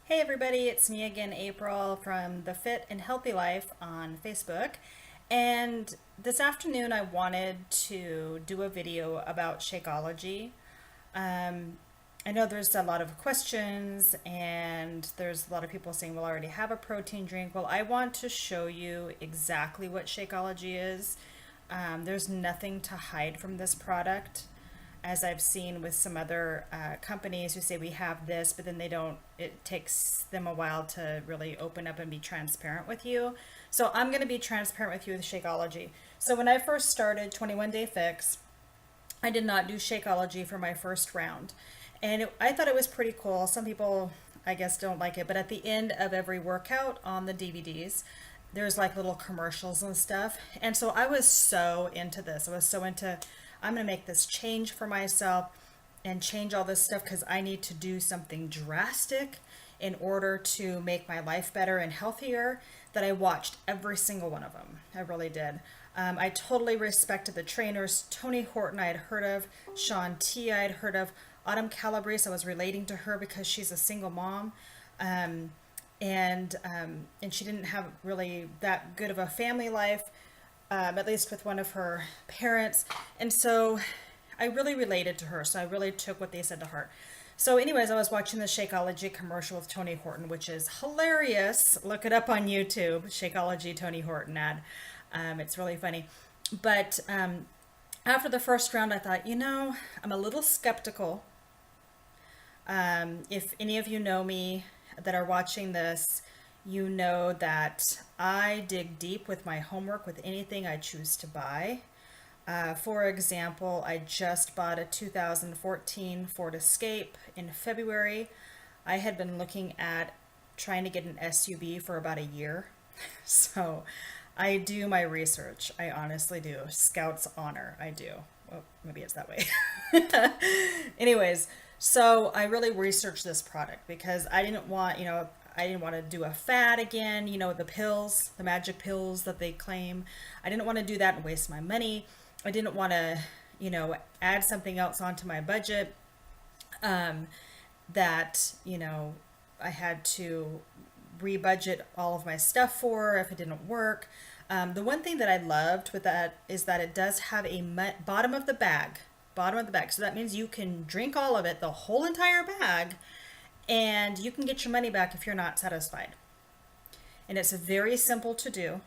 Hey everybody, it's me again, April from The Fit and Healthy Life on Facebook. And this afternoon I wanted to do a video about Shakeology. Um, I know there's a lot of questions and there's a lot of people saying, well, I already have a protein drink. Well, I want to show you exactly what Shakeology is. There's nothing to hide from this product, as I've seen with some other companies who say we have this, but then they don't, it takes them a while to really open up and be transparent with you. So I'm going to be transparent with you with Shakeology. So when I first started 21 Day Fix, I did not do Shakeology for my first round. And I thought it was pretty cool. Some people, I guess, don't like it, but at the end of every workout on the DVDs, there's like little commercials and stuff. And so I was so into this. I was so into, I'm going to make this change for myself and change all this stuff because I need to do something drastic in order to make my life better and healthier, that I watched every single one of them. I really did. I totally respected the trainers. Tony Horton I had heard of, Shaun T I had heard of, Autumn Calabrese I was relating to her because she's a single mom. And she didn't have really that good of a family life, at least with one of her parents. And so I really related to her. So I really took what they said to heart. So anyways, I was watching the Shakeology commercial with Tony Horton, which is hilarious. Look it up on YouTube, Shakeology Tony Horton ad. It's really funny. But after the first round, I thought, I'm a little skeptical. If any of you know me that are watching this, you know that I dig deep with my homework with anything I choose to buy. For example, I just bought a 2014 Ford Escape in February. I had been looking at trying to get an SUV for about a year. So I do my research. I honestly do. Scout's honor. I do. Well, maybe it's that way. Anyways, so I really researched this product because I didn't want, I didn't want to do a fad again, the pills, the magic pills that they claim. I didn't want to do that and waste my money. I didn't want to, add something else onto my budget that, I had to rebudget all of my stuff for if it didn't work. The one thing that I loved with that is that it does have a bottom of the bag. Bottom of the bag. So that means you can drink all of it, the whole entire bag, and you can get your money back if you're not satisfied. And it's very simple to do.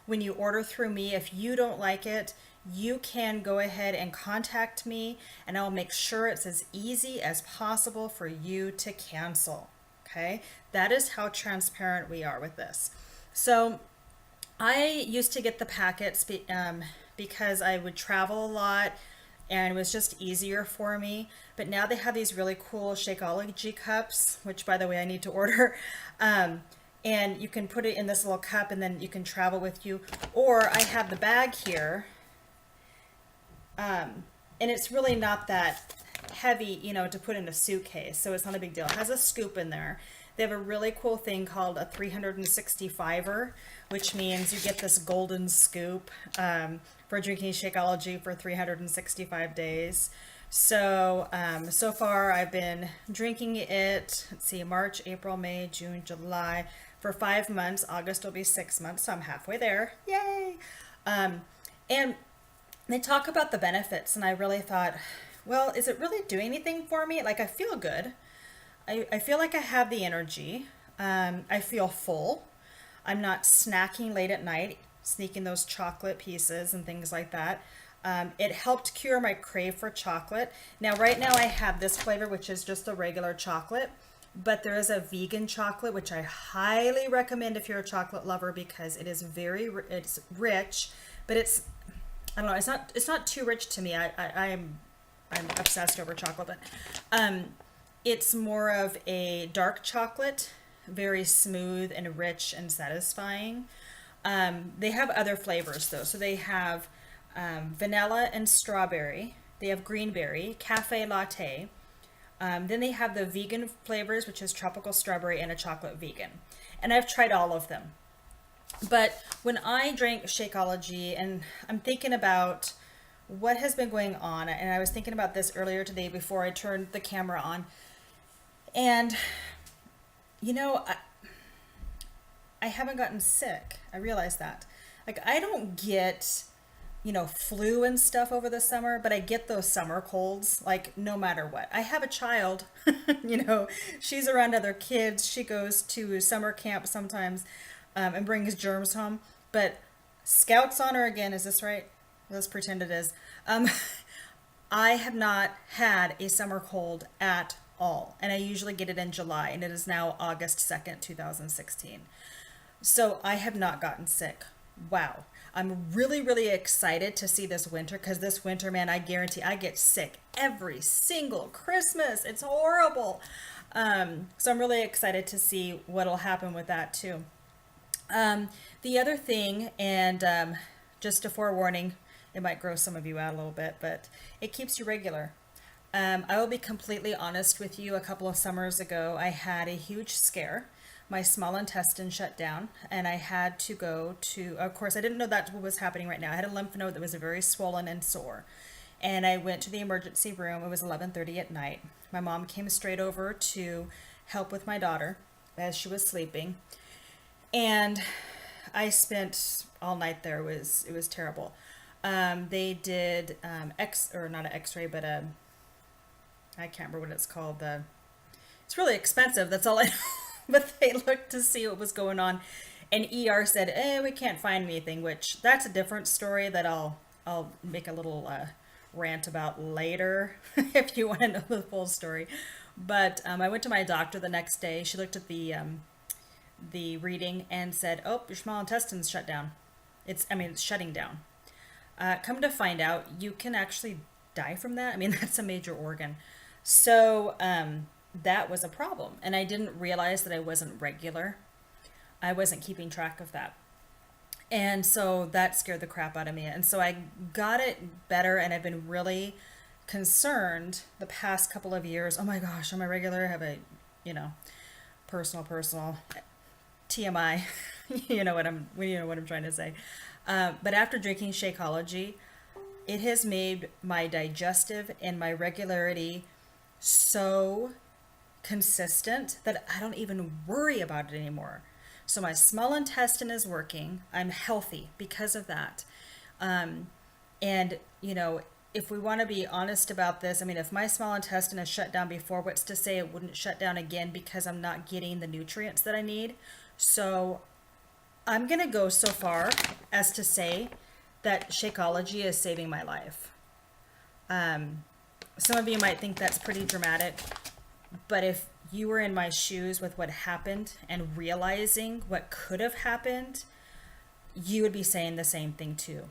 When you order through me, if you don't like it, you can go ahead and contact me and I'll make sure it's as easy as possible for you to cancel. Okay? That is how transparent we are with this. So I used to get the packets because I would travel a lot and it was just easier for me. But now they have these really cool Shakeology cups, which by the way I need to order. And you can put it in this little cup and then you can travel with you. Or I have the bag here. And it's really not that heavy, to put in a suitcase. So it's not a big deal. It has a scoop in there. They have a really cool thing called a 365er, which means you get this golden scoop for drinking Shakeology for 365 days. So, so far I've been drinking it, let's see, March, April, May, June, July, for 5 months. August will be 6 months, so I'm halfway there. Yay! And they talk about the benefits, and I really thought, well, is it really doing anything for me? Like, I feel good. I feel like I have the energy. I feel full. I'm not snacking late at night, sneaking those chocolate pieces and things like that. It helped cure my crave for chocolate. Now, right now I have this flavor, which is just a regular chocolate, but there is a vegan chocolate, which I highly recommend if you're a chocolate lover because it is it's rich, but I don't know, it's not too rich to me. I'm obsessed over chocolate, but it's more of a dark chocolate, very smooth and rich and satisfying. They have other flavors though. So they have vanilla and strawberry. They have greenberry, cafe latte. Then they have the vegan flavors, which is tropical strawberry and a chocolate vegan. And I've tried all of them. But when I drank Shakeology, and I'm thinking about what has been going on, and I was thinking about this earlier today before I turned the camera on, and You know, I haven't gotten sick. I realize that. Like, I don't get, flu and stuff over the summer, but I get those summer colds, like, no matter what. I have a child, she's around other kids. She goes to summer camp sometimes, and brings germs home. But Scouts on her again, is this right? Let's pretend it is. Um, I have not had a summer cold at all, and I usually get it in July, and it is now August 2nd, 2016. So I have not gotten sick. Wow. I'm really, really excited to see this winter because this winter, man, I guarantee I get sick every single Christmas. It's horrible. So I'm really excited to see what'll happen with that too. The other thing, and just a forewarning, it might gross some of you out a little bit, but it keeps you regular. I will be completely honest with you. A couple of summers ago, I had a huge scare. My small intestine shut down, and I had to go to, of course, I didn't know that's what was happening right now. I had a lymph node that was very swollen and sore. And I went to the emergency room. It was 11:30 at night. My mom came straight over to help with my daughter as she was sleeping. And I spent all night there. It was terrible. They did or not an X-ray, but I can't remember what it's called. It's really expensive. That's all I know. But they looked to see what was going on, and ER said, we can't find anything. Which that's a different story that I'll make a little rant about later if you want to know the full story. But I went to my doctor the next day. She looked at the reading and said, "Oh, your small intestine's shut down. It's shutting down." Come to find out, you can actually die from that. I mean, that's a major organ. So that was a problem. And I didn't realize that I wasn't regular. I wasn't keeping track of that. And so that scared the crap out of me. And so I got it better, and I've been really concerned the past couple of years. Oh my gosh, am I regular? Have I, personal TMI. You know what I'm trying to say. But after drinking Shakeology, it has made my digestive and my regularity so consistent that I don't even worry about it anymore. So my small intestine is working. I'm healthy because of that. And if we want to be honest about this, if my small intestine has shut down before, what's to say it wouldn't shut down again because I'm not getting the nutrients that I need? So I'm going to go so far as to say that Shakeology is saving my life. Some of you might think that's pretty dramatic, but if you were in my shoes with what happened and realizing what could have happened, you would be saying the same thing too.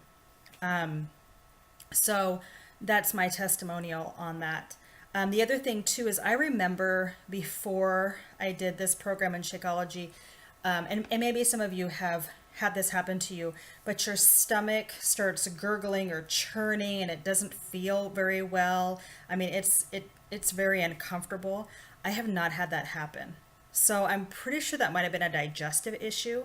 So that's my testimonial on that. The other thing too is I remember before I did this program in Shakeology, and maybe some of you have had this happen to you, but your stomach starts gurgling or churning and it doesn't feel very well. It's very uncomfortable. I have not had that happen. So I'm pretty sure that might have been a digestive issue.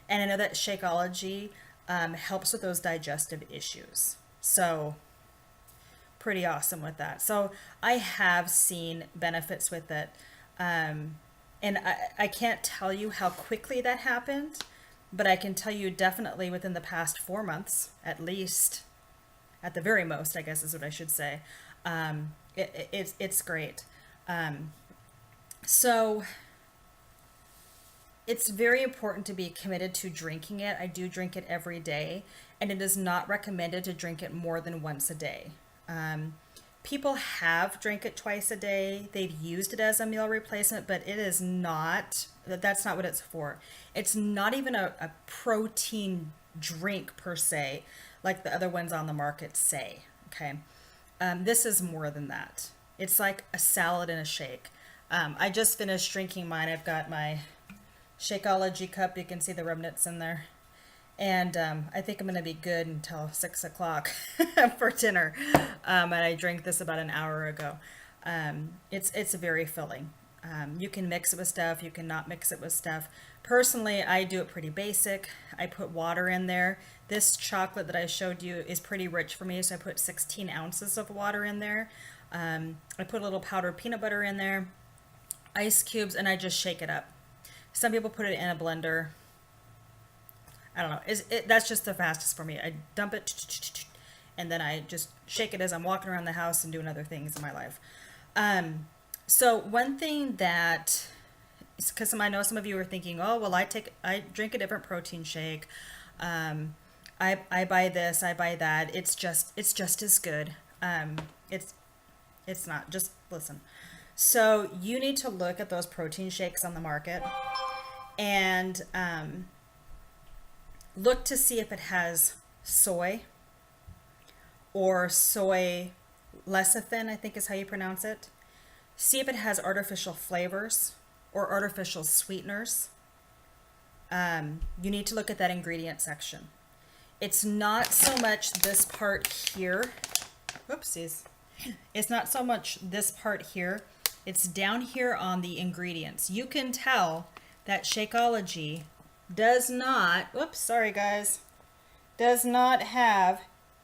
And I know that Shakeology helps with those digestive issues. So pretty awesome with that. So I have seen benefits with it. And I can't tell you how quickly that happened, but I can tell you definitely within the past 4 months, at least, at the very most, I guess is what I should say. It's great. So it's very important to be committed to drinking it. I do drink it every day, and it is not recommended to drink it more than once a day. People have drank it twice a day. They've used it as a meal replacement, but it is not, that's not what it's for. It's not even a protein drink per se, like the other ones on the market say, okay? This is more than that. It's like a salad and a shake. I just finished drinking mine. I've got my Shakeology cup. You can see the remnants in there. And I think I'm going to be good until 6 o'clock for dinner. And I drank this about an hour ago. It's very filling. You can mix it with stuff. You can not mix it with stuff. Personally, I do it pretty basic. I put water in there. This chocolate that I showed you is pretty rich for me, so I put 16 ounces of water in there. I put a little powdered peanut butter in there, ice cubes, and I just shake it up. Some people put it in a blender. I don't know. That's just the fastest for me. I dump it, and then I just shake it as I'm walking around the house and doing other things in my life. So one thing that, because I know some of you are thinking, oh, well, I drink a different protein shake. I buy this, I buy that. It's just as good. It's not. Just listen. So you need to look at those protein shakes on the market and look to see if it has soy or soy lecithin, I think is how you pronounce it. See if it has artificial flavors or artificial sweeteners. You need to look at that ingredient section. It's not so much this part here. Whoopsies. It's not so much this part here. It's down here on the ingredients. You can tell that Shakeology does not, whoops, sorry guys, does not have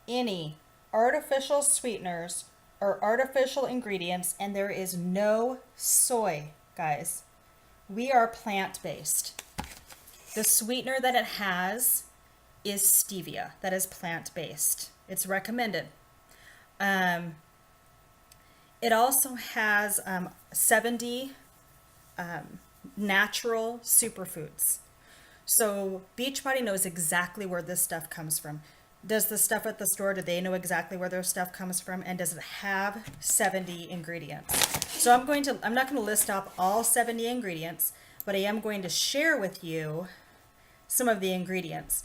any artificial sweeteners or artificial ingredients, and there is no soy, guys. We are plant-based. The sweetener that it has is stevia. That is plant-based. It's recommended. It also has 70 natural superfoods. So Beachbody knows exactly where this stuff comes from. Does the stuff at the store, do they know exactly where their stuff comes from? And does it have 70 ingredients? So I'm not going to list off all 70 ingredients, but I am going to share with you some of the ingredients.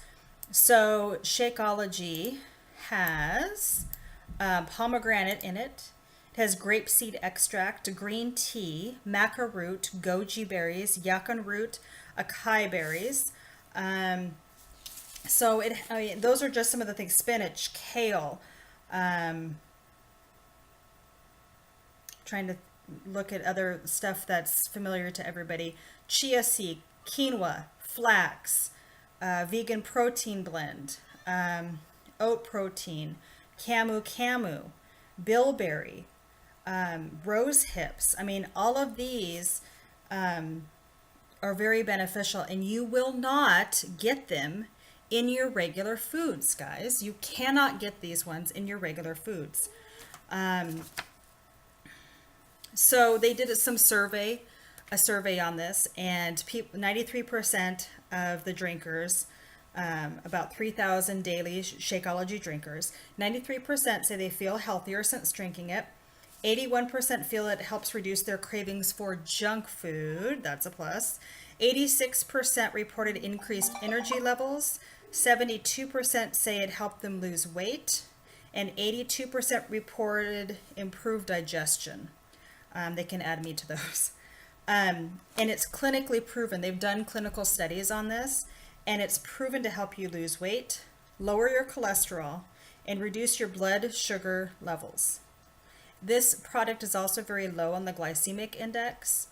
So Shakeology has pomegranate in it. It has grapeseed extract, green tea, maca root, goji berries, yucca root, acai berries. Those are just some of the things. Spinach, kale. Trying to look at other stuff that's familiar to everybody. Chia seed, quinoa, flax, vegan protein blend, oat protein, camu, bilberry, rose hips. I mean, all of these are very beneficial, and you will not get them in your regular foods, guys. You cannot get these ones in your regular foods. So they did a survey on this, and 93% of the drinkers, about 3,000 daily Shakeology drinkers, 93% say they feel healthier since drinking it. 81% feel it helps reduce their cravings for junk food. That's a plus. 86% reported increased energy levels. 72% say it helped them lose weight. And 82% reported improved digestion. They can add me to those. And it's clinically proven. They've done clinical studies on this, and it's proven to help you lose weight, lower your cholesterol, and reduce your blood sugar levels. This product is also very low on the glycemic index,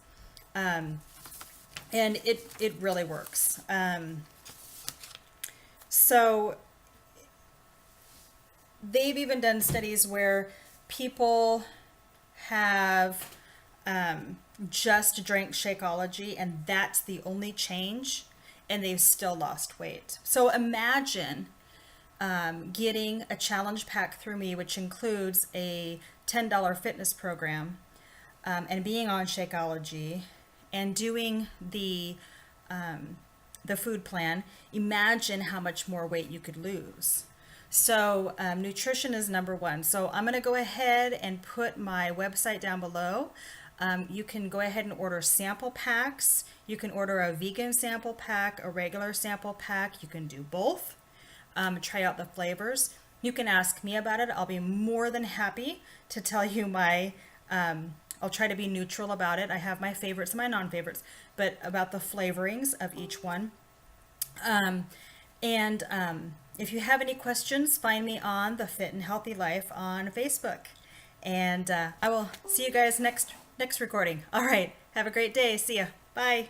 and it really works. So they've even done studies where people have just drank Shakeology, and that's the only change, and they've still lost weight. So imagine getting a challenge pack through me, which includes a $10 fitness program, and being on Shakeology and doing the food plan. Imagine how much more weight you could lose. So nutrition is number one. So I'm going to go ahead and put my website down below. You can go ahead and order sample packs. You can order a vegan sample pack, a regular sample pack. You can do both. Try out the flavors. You can ask me about it. I'll be more than happy to tell you I'll try to be neutral about it. I have my favorites and my non-favorites, but about the flavorings of each one. If you have any questions, find me on The Fit and Healthy Life on Facebook. And I will see you guys next recording. All right. Have a great day. See ya. Bye.